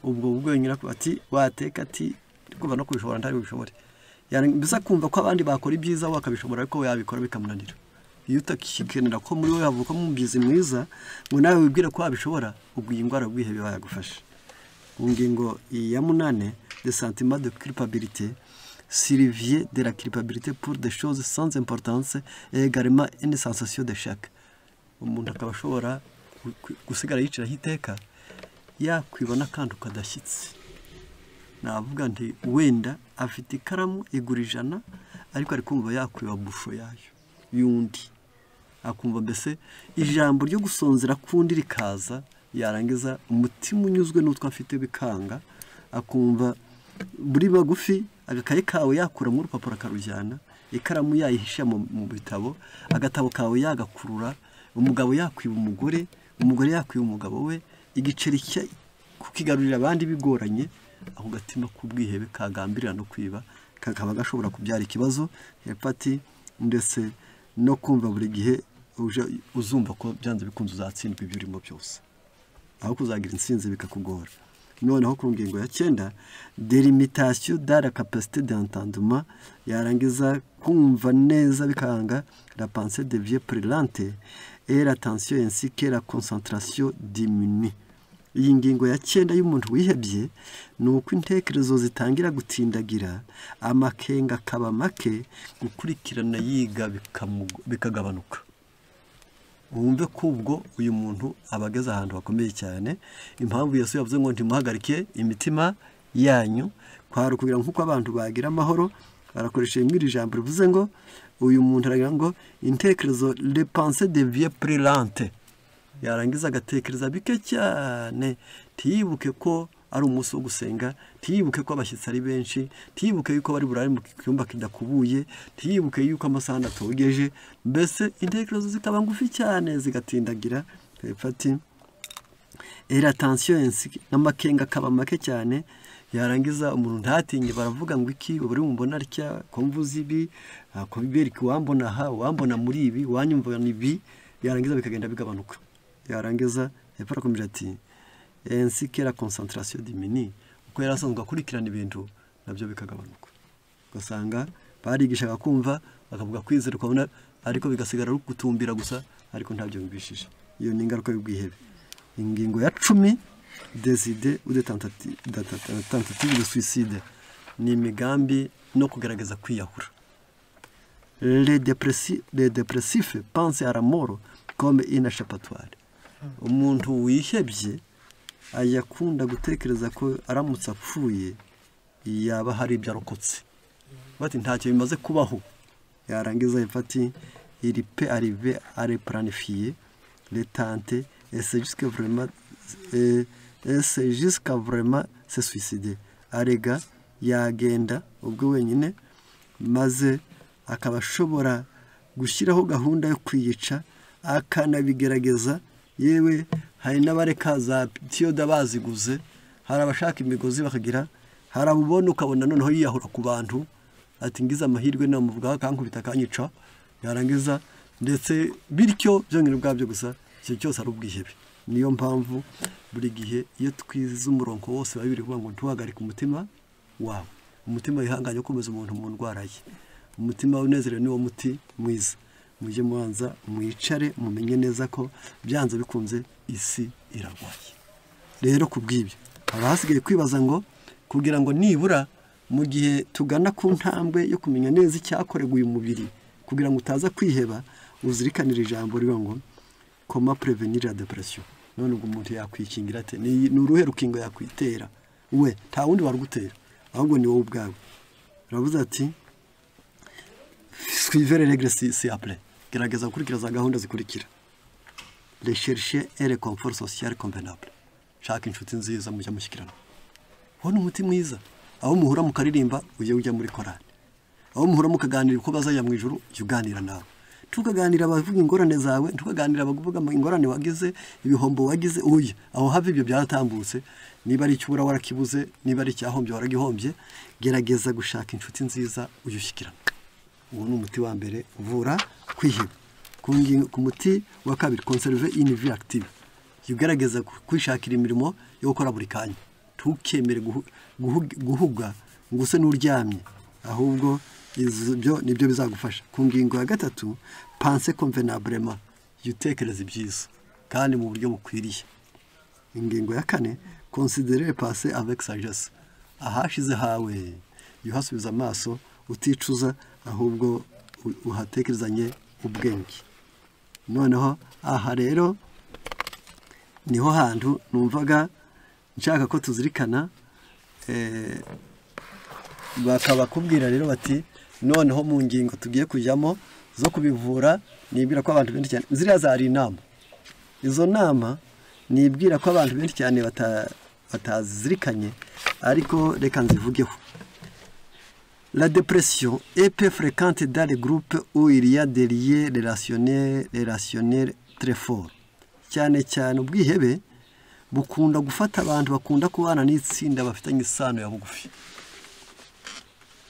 Ubwo bwenyine ati wateka ati kuva no kubishobora ntari bishobore. Bisa kumva ko abandi bakora ibyiza we akabishobora ariko yabikora bikamunanira. Iyo utakikenera ko muri we havuka mu mbizi mwiza ngo nawe wibwire ko wabishobora, ubwo iyi ndwara bwihebe bayagufasha. Ingingo ya 8, des sentiments de culpabilité, s'il de la culpabilité pour des choses sans importance et également une sensation d'échec. Umuntu akaba ashobora gusigara yiciraho iteka yakwibona kandi ukadashyitse. Navuga nti wenda afite ikaramu igura 100 ariko ari kumva yakwiba busho yayo yundi, akumva mbese ijambo ryo gusonzera kundi rikaza, yarangiza umutima unyuzwe n'utwo afite bikanga, akumva buri bagufi agakaye kawe yakura mu rupapuro akarujyana, ikaramu yayihisha mu bitabo, agatabo kawe yagakurura, umugabo yakwiba umugore, umugore yakwiba umugabo we, igiceri cye kukigarurira abandi bigoranye, aho gatima kubwihebe kagambirira no kwiba kakaba gashobora kubyara ikibazo hepati, ndetse no kumva buri gihe uzumva ko byanze bikunze uzatsindwa ibyo urimo byose, aho kuzagira insinzi bikakugora. Noneho ku ngingo ya 9, delimitation de la capacité d'entendement, yarangiza kumva neza bikanga, la pensée devient brûlante et l'attention ainsi que la concentration diminue. Iyi ngingo ya 9 y'umuntu wihebye ni uko intekerezo zitangira gutindagira, amakenga akaba make, gukurikirana yiga bikagabanuka. Wumve kubwo uyu muntu abageze ahantu hakomeye cyane. Impamvu Yesu yavuze ngo ntimuhagarike imitima yanyu, kwari kugira nk'uko abantu bagira amahoro, arakoresha imiri jambo rivuze ngo uyu muntu aragira ngo intekerezo les pensées deviennent brûlantes, yarangiza agatekereza bike cyane, tiyibuke ko ari umunsi wo gusenga, tiyibuke ko abashyitsi ari benshi, tiyibuke yuko bari burari mu cyumba kidakubuye, tiyibuke yuko amasaha atogeje, mbese intekerezo zikaba ngufi cyane zigatindagira fati et l'attention ainsi n'amakenga akaba make cyane, yarangiza umuntu ntatinye baravuga ngo iki buri mumbona arya ko mvuze ibi, ko biberiki wambona aha wambona muri ibi wanyumva nibi, yarangiza bikagenda bigabanuka. Yarangiza hepfo akomeje ati ainsi que la concentration diminue, uko yarasanzwe akurikirana ibintu nabyo bikagabanuka. Ugasanga barigishaga kumva bakavuga kwizera ukabona ariko bigasigara gutumbira gusa ariko ntabyo bibishije. Iyo ni ingaruka y'ubwihebe. Ingingo ya 10, des idées ou des tentatives de suicide, ni imigambi no kugerageza kwiyahura. Les dépressifs pensent à la mort comme une échappatoire. Umuntu wihebye ayakunda gutekereza ko aramutse apfuye yaba hari ibyo arokotse, bati ntacyo bimaze kubaho. Yarangiza ifati il peut arriver à replanifier les tenter et c'est jusqu'à vraiment se suicider. Arega yagenda ubwo wenyine maze akaba ashobora gushyiraho gahunda yo kwiyica, akanabigerageza. Yewe hari n'abareka za tiyoda baziguze, hari abashaka imigozi bakagira, hari abubona ukabona noneho yiyahura ku bantu, ati ngize amahirwe namuvuga kankubita kanyica, yarangiza ndetse bityo byongera ubwabyo gusa, icyo cyose ari ubwihebe. Niyo mpamvu buri gihe iyo twize umurongo wose babiri kuvuga ngo ntuhagarike umutima wawe, umutima wihanganye ukomeza umuntu mu ndwara ye, umutima unezerewe niwo muti mwiza. Mujye mubanza mwicare mumenye neza ko byanze bikunze isi iragwaye. Rero kubwibyo haba hasigaye kwibaza ngo kugira ngo nibura mu gihe tugana ku ntambwe yo kumenya neza icyakorewe uyu mubiri kugira ngo utaza kwiheba uzirikanira ijambo rivuga ngo comment prévenir la dépression. None ubwo umuntu yakwikingira ate? Ni uruhe rukingo yakwitera? We nta wundi warugutera ahubwo ni wowe ubwawe. Uravuze ati suivez les règles ci-après. Gerageza gukurikiza gahunda zikurikira. Rechercher un réconfort social convenable. Shaka inshuti nziza mujya mushyikirana. Hone umuti mwiza. Aho muhura mukaririmba ujya muri korali. Aho muhura mukaganira uko bazajya mu ijuru yuganira nawe. Tukaganira abavuga ingorane zawe, tukaganira abavuga ingorane wagize, ibihombo wagize, uye aho have ibyo byaratambutse. Niba ari cyubura warakibuze, niba ari cyahombye waragihombye, gerageza gushaka inshuti nziza uyushyikirana. Uwo ni umuti wa mbere uvura kwiheba. Ku muti wa kabiri conserver une vie active. Yugerageza kwishakira imirimo yo gukora buri kanya. Tukemere guhuga nguse n'uryamye, ahubwo ibyo nibyo bizagufasha. Ku ngingo ya gatatu penser convenablement, yutekereza ibyiza kandi mu buryo bukwiriye. Ingingo ya kane considérer le passé avec sagesse. Ahashize hawe yuhasubiza amaso uticuza, ahubwo uhatekerezanye ubwenge. Noneho aha rero niho hantu numvaga nshaka ko tuzirikana, bakaba kubwira rero bati noneho mu ngingo tugiye kujyamo zo kubivura nibwira ko abantu benshi cyane ziriya zari inama. Izo nama nibwira ko abantu benshi cyane batazirikanye, ariko reka nzivugeho. La dépression est peu fréquente dans les groupes où il y a des liens relationnels très forts. Cyane cyane ubwihebe bukunda gufata abantu bakunda kubana n'itsinda bafitanye isano ya bugufi.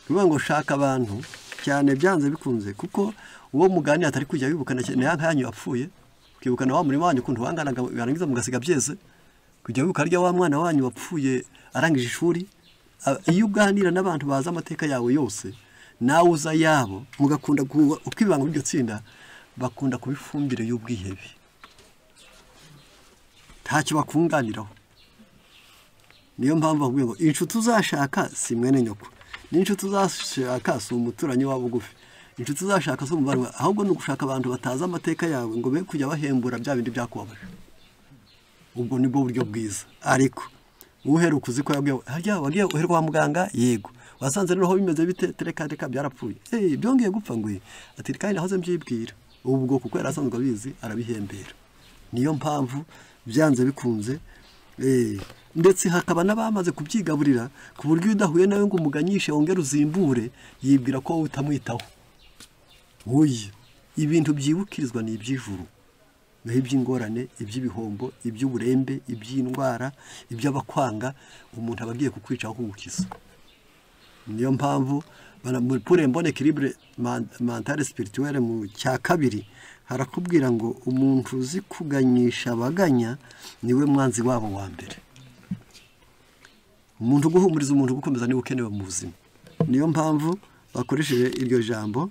Kuvuga ngo shaka abantu cyane byanze bikunze, kuko uwo mugani atari kujya wibukana cyane yanyu yapfuye, kwibukana wa murimo wanyu kuntu wanganaga yarangiza mugasiga byeze, kujya wibuka rya wa mwana wanyu wapfuye arangije ishuri. Iyo uganira n'abantu baza amateka yawe yose nawe uza yabo mugakunda ukibanga muri iryo tsinda, bakunda kubifumbire y'ubwihebe, ntacyo bakunganiraho. Niyo mpamvu bavuga ngo inshuti uzashaka si mwene nyoko, n'inshuti uzashaka si umuturanyi wa bugufi, inshuti uzashaka si umuvandimwe, ahubwo ni ugushaka abantu bataza amateka yawe ngo be kujya bahembura bya bindi byakubabaje. Ubwo nibwo buryo bwiza. Ariko uheruka uzi ko yabwiye harya wagiye uheruka kwa muganga, yego wasanze noneho bimeze bite, tereka byarapfuye, byongeye gupfa ngwe ati kandi nahoze mbyibwira. Ubwo kuko yarasanzwe abizi arabihembera. Niyo mpamvu byanze bikunze ndetse hakaba n'abamaze kubyigaburira ku buryo udahuye nawe ngo umuganyishe wongere uzimbure, yibwira ko utamwitaho. Oya, ibintu byibukirizwa ni iby'ijuru, naho iby'ingorane, iby'ibihombo, iby'uburembe, iby'indwara, iby'abakwanga, umuntu abagiye kukwicaho kugukiza. Niyo mpamvu pour un bon équilibre mental spirituel mu cya kabiri harakubwira ngo umuntu uzi kuganyisha abaganya niwe mwanzi wabo wa mbere. Umuntu guhumuriza umuntu gukomeza ni ukenewe mu buzima. Niyo mpamvu bakoresheje iryo jambo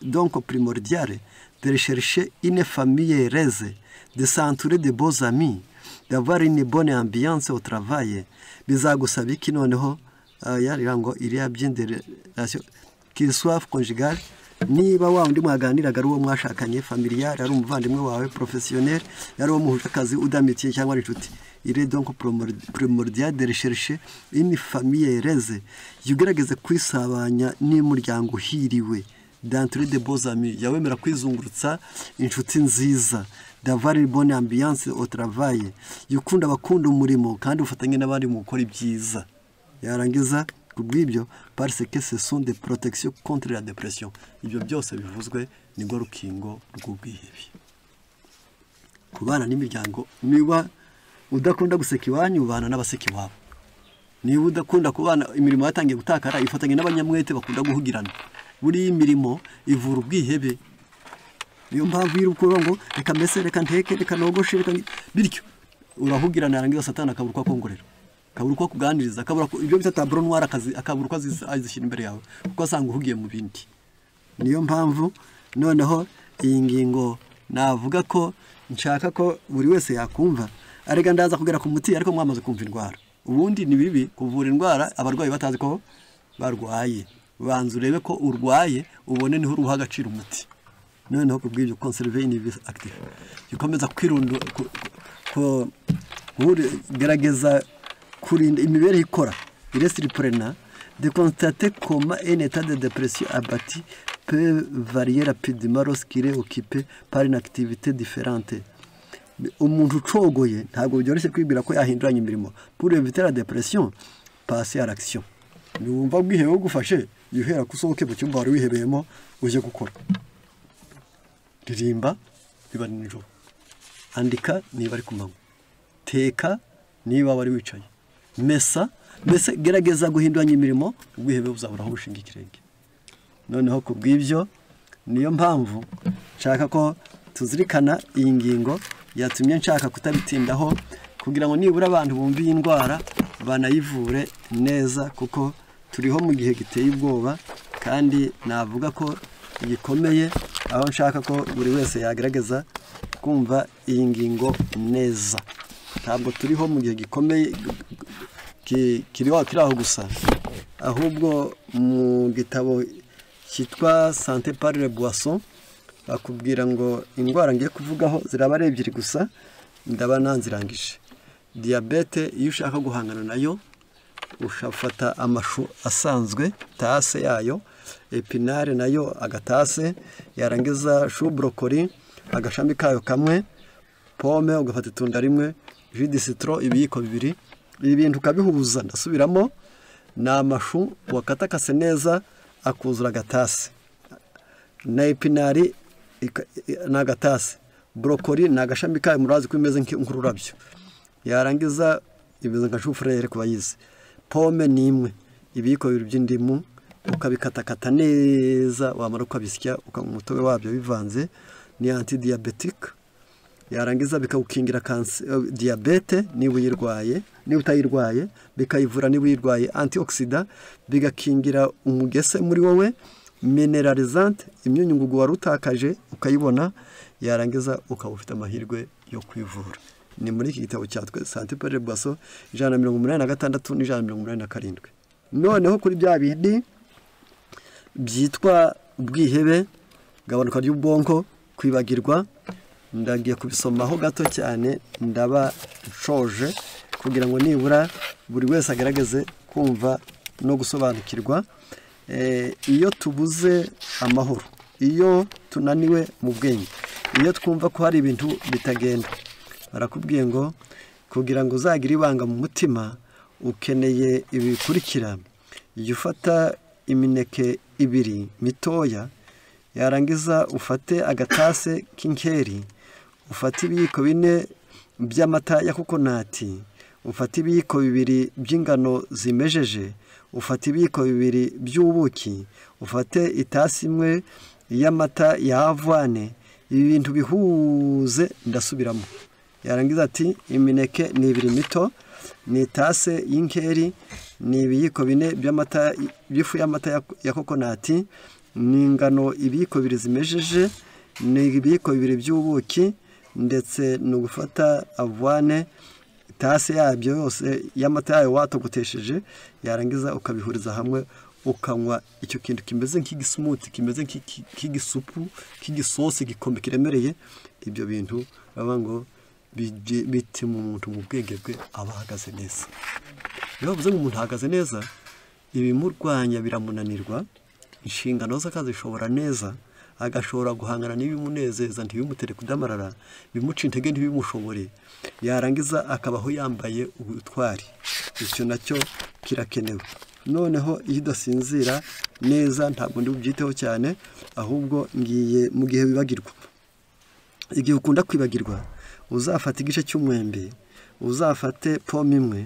donc primordial de rechercher une famille heureuse, de s'entourer de beaux amis, d'avoir une bonne ambiance au travail. Bizagusaba iki noneho ngo il y a bien des relations qu'il soit conjugal, niba wa undi mwaganiraga ari uwo mwashakanye, familiar, ari umuvandimwe wawe, professionnel, ari uwo muhuje akazi udamitiye cyangwa ari inshuti. Il est donc primordial de rechercher une famille heureuse. Yugerageze kwisabanya n'umuryango uhiriwe, d'entrer de beaux amis, yawemera kwizungurutsa inshuti nziza, d'avoir une bonne ambiance au travail, yukunda bakunda umurimo kandi ufatanye n'abandi mu gukora ibyiza. Yarangiza kubw'ibyo parce que ce sont des protections contre la dépression. Ibyo byose bivuzwe nibwo rukingo rw'ubwihebe. Kubana n'imiryango, niba udakunda guseka iwanyu ubana n'abaseki wabo, niba udakunda kubana imirimo yatangiye gutakara ifatanye n'abanyamwete bakunda guhugirana. Buri imirimo ivura ubwihebe. Niyo mpamvu y'urukundo ngo reka mbese reka nteke reka nogoshe reka bityo urahugirana, yarangiza satani akabura uko akongorera, akabura uko kuganiriza, akabura ibyo bita taburo noir akabura uko azishyira imbere yawe kuko asanga uhugiye mu bindi. Niyo mpamvu noneho iyi ngingo navuga ko nshaka ko buri wese yakumva, arega ndaza kugera ku muti ariko mwamaze kumva indwara. ubundi ni bibi kuvura indwara abarwayi batazi ko barwaye. Banza urebe ko urwaye ubone niho uruha agaciro umuti. Noneho kubw'ibyo conserver une vie active. Gikomeza kwirunda gerageza kurinda imibereho ikora. Il est surprenant de constater comment un état de dépression abattu peut varier rapidement lorsqu'il est occupé par une activité différente. Umuntu ucogoye ntabwo byoroshye kwibwira ko yahinduranya imirimo. Pour éviter la dépression, passer à l'action. Niwumva bwihebe ugufashe yuhera kusohoke mu cyumba wari wihebeyemo uje gukora. Ririmba biba nijoro. Andika niba ari kumanywa. Teka niba wari wicaye. Mbese gerageza guhinduranya imirimo ubwihebe uzaburaho bushinga ikirenge. Noneho kubw'ibyo niyo mpamvu nshaka ko tuzirikana iyi ngingo yatumye nshaka kutabitindaho kugira ngo nibura abantu bumviye indwara banayivure neza kuko turiho mu gihe giteye ubwoba kandi navuga ko gikomeye aho nshaka ko buri wese yagerageza kumva iyi ngingo neza. Ntabwo turiho mu gihe gikomeye kiriho gusa ahubwo mu gitabo cyitwa Santé par les boissons bakubwira ngo indwara ngiye kuvugaho ziraba ari ebyiri gusa ndaba nanzirangije. Diabete iyo ushaka guhangana nayo ushafata amashu asanzwe tase yayo, epinare nayo agatase, yarangiza shu brocoli agashami kayo kamwe, pome ugafata itunda rimwe, jus de citron ibiyiko bibiri. Ibi bintu ukabihuza ndasubiramo na amashu wakatakase neza akuzura agatase, na epinari n'agatase, brocoli n'agashami kayo murazi ko imeze nk'ururabyo, yarangiza imeze nka shufurere kubayize. Pome ni imwe, ibiyiko bibiri by'indimu ukabikatakata neza, wamara ukabisya ukanywa umutobe wabyo bivanze. Ni antidiabetique, yarangiza bikawukingira diabete niba uyirwaye, niba utayirwaye bikayivura niba uyirwaye. Antioxidant bigakingira umugese muri wowe, mineralizante imyunyungugu wari utakaje ukayibona, yarangiza ukaba ufite amahirwe yo kwivura. Ni muri iki gitabo cyatwe Santé par les boissons 186 n'187. Noneho kuri bya bindi byitwa ubwihebe, gabanuka ry'ubwonko, kwibagirwa, ndagiye kubisomaho gato cyane ndaba nshoje kugira ngo nibura buri wese agerageze kumva no gusobanukirwa. Iyo tubuze amahoro, iyo tunaniwe mu bwenge, iyo twumva ko hari ibintu bitagenda, barakubwiye ngo kugira ngo uzagire ibanga mu mutima ukeneye ibi bikurikira. Iyo ufata imineke ibiri mitoya, yarangiza ufate agatase k'inkeri, ufate ibiyiko 4 by'amata ya kokonati, ufate ibiyiko 2 by'ingano zimejeje, ufate ibiyiko 2 by'ubuki, ufate itasi imwe y'amata ya avoine. Ibi bintu bihuze ndasubiramo. Yarangiza ati imineke ni 2 mito, ni itase y'inkeri, ni ibiyiko 4 by'amata bifu y'amata ya kokonati, ni ingano ibiyiko 2 zimejeje, ni ibiyiko 2 by'ubuki, ndetse no gufata avoine itase yabyo yose y'amata yayo watogotesheje, yarangiza ukabihuriza hamwe ukanywa icyo kintu kimeze nk'igismoothie, kimeze nk'igisupu, nk'igisosi gikombe kiremereye. Ibyo bintu baba ngo bituma umuntu mu bwenge bwe abahagaze neza. Iyo bavuze ngo umuntu ahagaze neza, ibimurwanya biramunanirwa, inshingano z'akazi zishobora neza, agashobora guhangana n'ibimunezeza ntibimutere kudamarara, bimuca intege ntibimushobore, yarangiza akabaho yambaye ubutwari. Icyo nacyo kirakenewe. Noneho iyo udasinzira neza ntabwo ndi bubyiteho cyane, ahubwo ngiye mu gihe wibagirwa. Igihe ukunda kwibagirwa, uzafata igice cy'umwembe, uzafate pome imwe,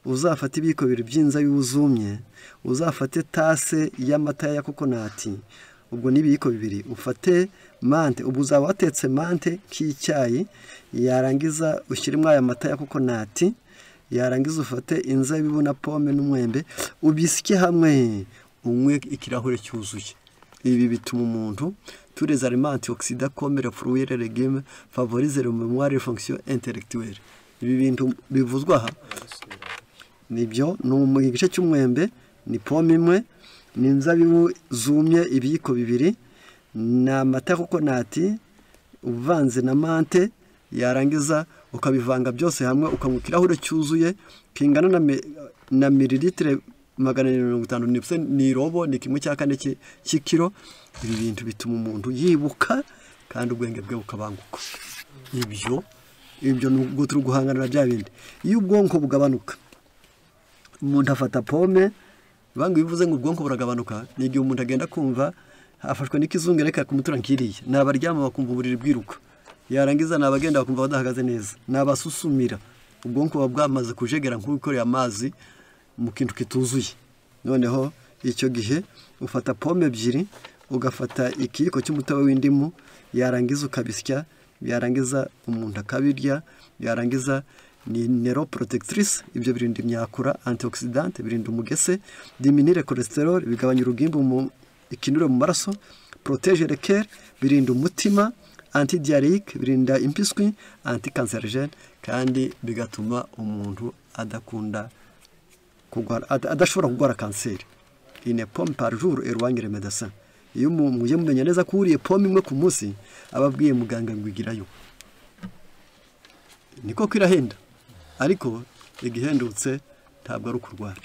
uzafate ibiyiko 2 by'inzabibu zumye, uzafate tase y'amata ya kokonati, ubwo n'ibiyiko 2, ufate mante, ubu uzaba watetse mante k'icyayi, yarangiza ushyiremo aya mata ya kokonati, yarangiza ufate inzabibu na pome n'umwembe, ubisike hamwe unywe ikirahure cyuzuye. Ibi bituma umuntu tous les aliments antioxydants comme les fruits et les légumes favorisent la mémoire et les fonctions intellectuelles. Ibi bintu bivuzwa aha nibyo mu gice cy'umwembe ni pome imwe n'inzabibu zumye ibiyiko 2 n'amata kokonati uvanze na mante yarangiza ukabivanga byose hamwe ukanywa ikirahure cyuzuye kingana na mililitre 150 ni robo ni kimwe cya kane cy'ikiro. Ibi bintu bituma umuntu yibuka kandi ubwenge bwe bukabanguka. Ibyo nubwo turi guhangana na bya bindi. Iyo ubwonko bugabanuka umuntu afata pome banga bivuze ngo ubwonko buragabanuka ni igihe umuntu agenda kumva afashwe n'ikizungu reka kumutura nkiriye nabaryama bakumva uburiri bwiruka yarangiza nabagenda bakumva badahagaze neza nabasusumira ubwonko bwamaze kujegera nk'ubikoreye amazi mu kintu kituzuye. Noneho icyo gihe ufata pome 2 ugafata ikiyiko cy'umutobe w'indimu yarangiza ukabisya yarangiza umuntu akabirya yarangiza ni neuroprotectrice ibyo birinda imyakura antioxidant birinda umugese diminire cholesterol bigabanya urugimbu mu ikinure mu maraso protège le cœur birinda umutima antidiarrheique birinda impiswi anticancerogène kandi bigatuma umuntu adakunda kugwara adashobora kugwara kanseri. Une pomme par jour éloigne les médecins. Iyo muje mumenya neza ko uriye pome imwe ku munsi ababwiye muganga ngwigirayo niko kirahenda ariko igihendutse ntabwo ari ukurwara.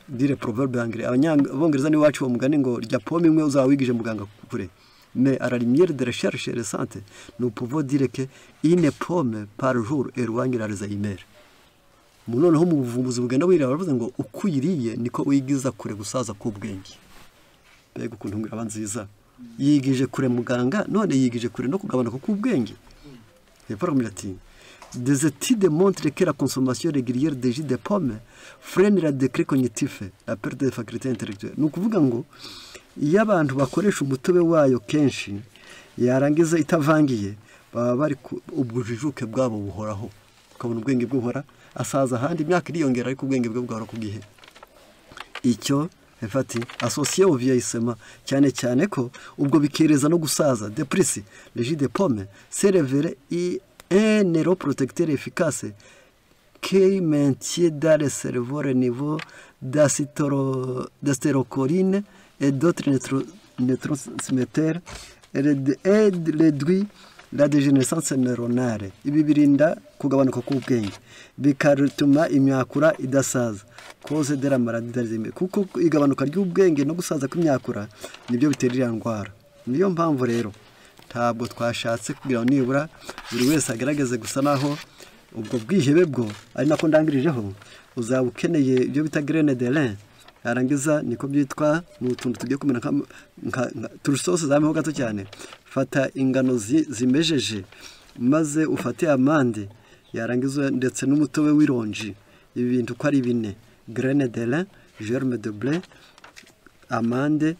Dire proverbe anglais abongereza ni wacu mugani ngo rya pome imwe uzawigije muganga kure. Mais à la lumière de recherche récente nous pouvons dire que une pomme par jour éloigne l'Alzheimer. Munoneho mu buvumbuzi bugenda bwira baravuze ngo ukuyiriye niko wigiza kure gusaza k'ubwenge. Bego ukuntu ngira banziza yigije kure muganga none yigije kure no kugabanuka k'ubwenge. Des études montrent que la consommation régulière de jus de pomme freine la déclin cognitif, la perte de facultés intellectuelles. Ni ukuvuga ngo iyo abantu bakoresha umutobe wayo kenshi yarangiza itavangiye baba bari ubujijuke bwabo buhoraho ukabona ubwenge bw'uhora asaza handi imyaka iriyongera ariko ubwenge bwe bwahora ku gihe. Icyo enfati associé au vieillissement cyane ko ubwo bikereza no gusaza. Depresi le jus de pomme c'est révélé un neuroprotecteur efficace qui maintient dans le cerveau le niveau d'acétylcholine et d'autres neurotransmetteurs et réduit la dégénérescence neuronale. Ibi birinda kugabanuka k'ubwenge bikarutuma imyakura idasaza cause de la maladie d'Alzheimer kuko igabanuka ry'ubwenge no gusaza kw'imyakura nibyo biterira ndwara. Niyo mpamvu rero ntabwo twashatse kugira ngo nibura buri wese agerageze gusa naho ubwo bwihebe bwo ari nako ndangirijeho uzaba ukeneye ibyo bita graine de lin arangiza niko byitwa n'utuntu tugiye kumena nka turusose zameho gato cyane. Fata ingano zimejeje maze ufate amande yarangiza ndetse n'umutobe w'ironji. Ibi bintu ko ari 4 graine de lin germe de blé amande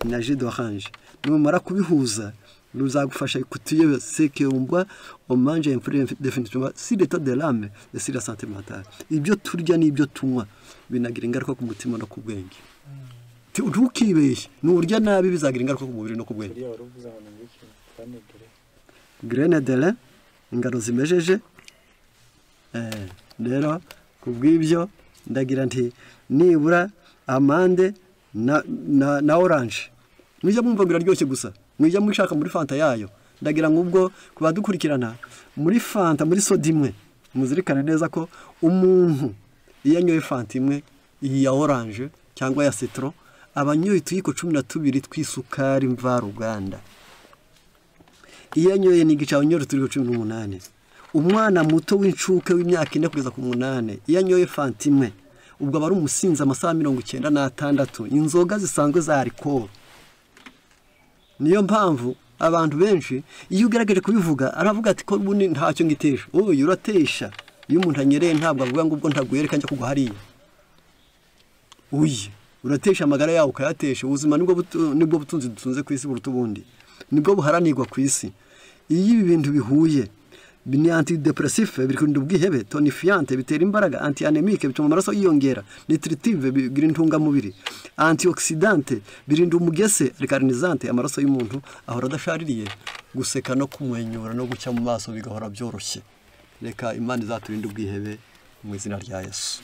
na jus d'orange. Numara kubihuza ruzagufasha kutiye seke umbwa omanje influence définitivement si l'état de l'âme et si la santé mentale. Ibyo turya n'ibyo tunywa binagira ingaruka ku mutima no ku bwenge. Ntukibeshye n'urya nabi bizagira ingaruka ku mubiri no ku bwenge. Graine de lin ingano zimejeje rero kubw'ibyo ndagira nti nibura amande na orange mwijya mwumva biraryoshye gusa mwijya mwishaka muri fanta yayo. Ndagira ngo ubwo kubadukurikirana muri fanta muri soda imwe muzirikane neza ko umuntu iyo anyoye fanta imwe ya orange cyangwa ya citron abanyoye utuyiko 12 twisukari mvaruganda. Iyo anyoye ni gicaho nyoye turi 18. Umwana muto w'incuke w'imyaka 4 kugeza ku 8 iyo anyoye fanta imwe ubwo aba ari umusinzi amasaha 96. Inzoga zisanzwe za alcohol. Niyo mpamvu abantu benshi iyo ugerageje kubivuga aravuga ati ko bundi ntacyo ngitesha. Oyo uratesha. Iyo umuntu anyereye ntabwo avuga ngo ubwo ntagwereka njya kugwa hariya. Uyi uratesha amagara yawe ukayatesha. Ubuzima nibwo butunzi dutunze ku isi buruta ubundi. Nibwo buharanirwa ku isi. Iyo ibi bintu bihuye bini antidepressif bikurinda ubwihebe, tonifiante bitera imbaraga, antianemique bituma amaraso yiyongera, nutritive bigira intungamubiri, antioxidante birinda umugese, recarnisante amaraso y'umuntu ahora adashaririye, guseka no kumwenyura no gucya mu maso bigahora byoroshye. Reka Imana izaturinda ubwihebe mu izina rya Yesu.